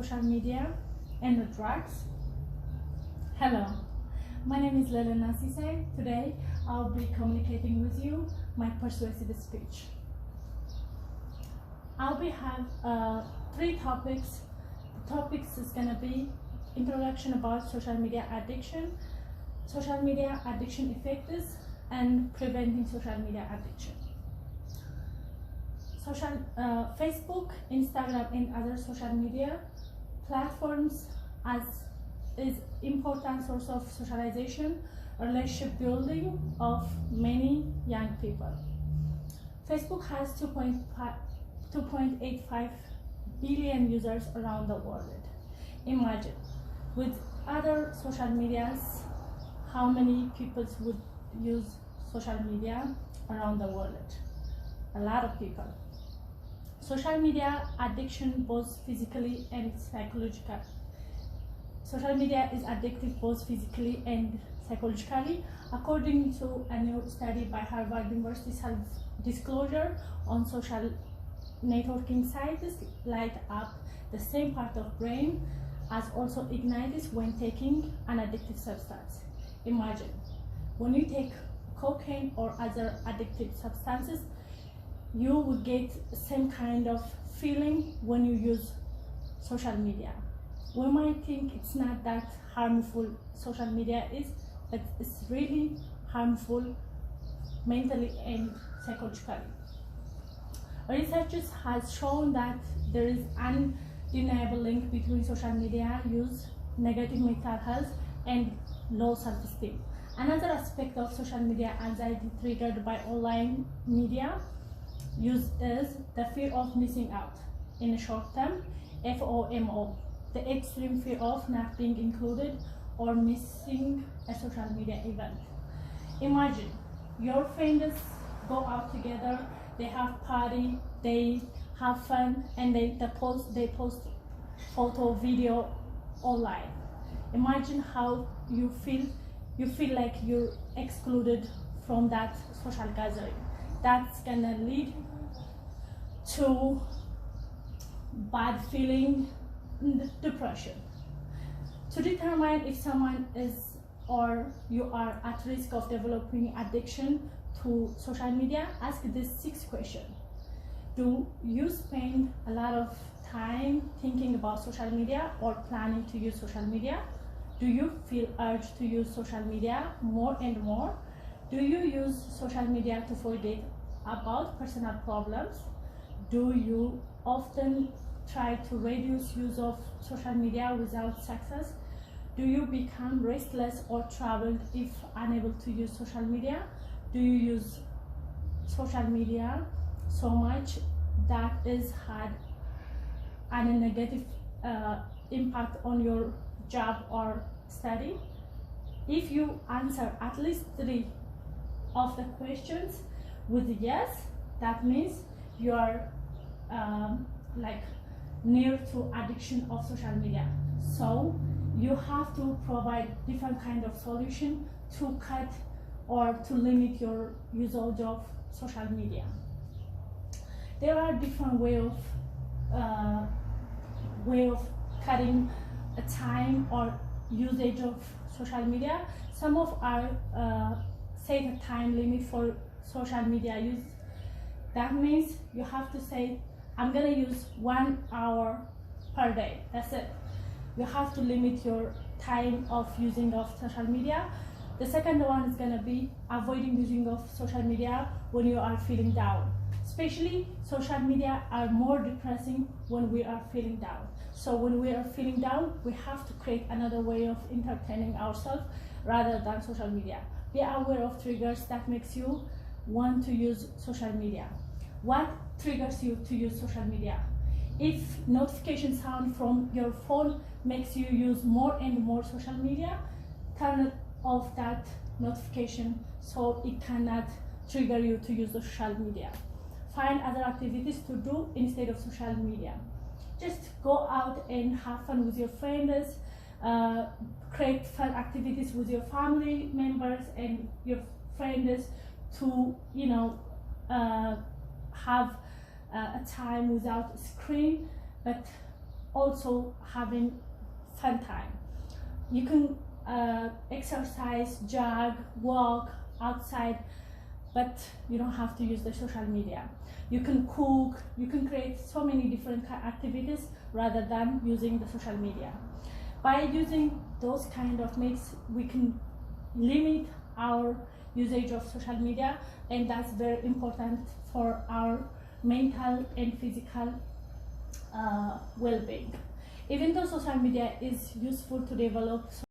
social media and drugs. Hello, my name is Lelena Sisay. Today I'll be communicating with you my persuasive speech. I'll be have three topics. The topics is gonna be introduction about social media addiction effects, and preventing social media addiction. Facebook, Instagram, and other social media platforms is important source of socialization, relationship building of many young people. Facebook has 2.85 billion users around the world. Imagine, with other social medias, how many people would use social media around the world? A lot of people. Social media addiction both physically and psychological. Social media is addictive both physically and psychologically, according to a new study by Harvard University. Self-disclosure on social networking sites light up the same part of brain as also ignites when taking an addictive substance. Imagine, when you take cocaine or other addictive substances, you will get the same kind of feeling when you use social media. We might think it's not that harmful social media is, but it's really harmful mentally and psychologically. Researchers has shown that there is an undeniable link between social media use, negative mental health, and low self-esteem. Another aspect of social media anxiety triggered by online media use is the fear of missing out. In the short term, FOMO, the extreme fear of not being included or missing a social media event. Imagine your friends go out together, they have party, they have fun, and they post photo, video online. Imagine how you feel. You feel like you're excluded from that social gathering. That's gonna lead to bad feeling and depression. To determine if someone is or you are at risk of developing addiction to social media, ask this 6 questions. Do you spend a lot of time thinking about social media or planning to use social media? Do you feel urged to use social media more and more? Do you use social media to forget about personal problems? Do you often try to reduce use of social media without success? Do you become restless or troubled if unable to use social media? Do you use social media so much that is had a negative impact on your job or study? If you answer at least 3 of the questions with yes, that means you are like near to addiction of social media. So you have to provide different kind of solution to cut or to limit your usage of social media. There are different way of cutting a time or usage of social media. Some of our set a time limit for social media use. That means you have to say, I'm gonna use 1 hour per day. That's it. You have to limit your time of using of social media. The second one is gonna be avoiding using of social media when you are feeling down. Especially social media are more depressing when we are feeling down. So when we are feeling down, we have to create another way of entertaining ourselves rather than social media. Be aware of triggers that makes you want to use social media. What triggers you to use social media? If notification sound from your phone makes you use more and more social media, turn off that notification so it cannot trigger you to use social media. Find other activities to do instead of social media. Just go out and have fun with your friends, create fun activities with your family members and your friends to, have a time without screen, but also having fun time. You can exercise, jog, walk outside, but you don't have to use the social media. You can cook, you can create so many different activities rather than using the social media. By using those kind of mix, we can limit our usage of social media, and that's very important for our mental and physical well-being. Even though social media is useful to develop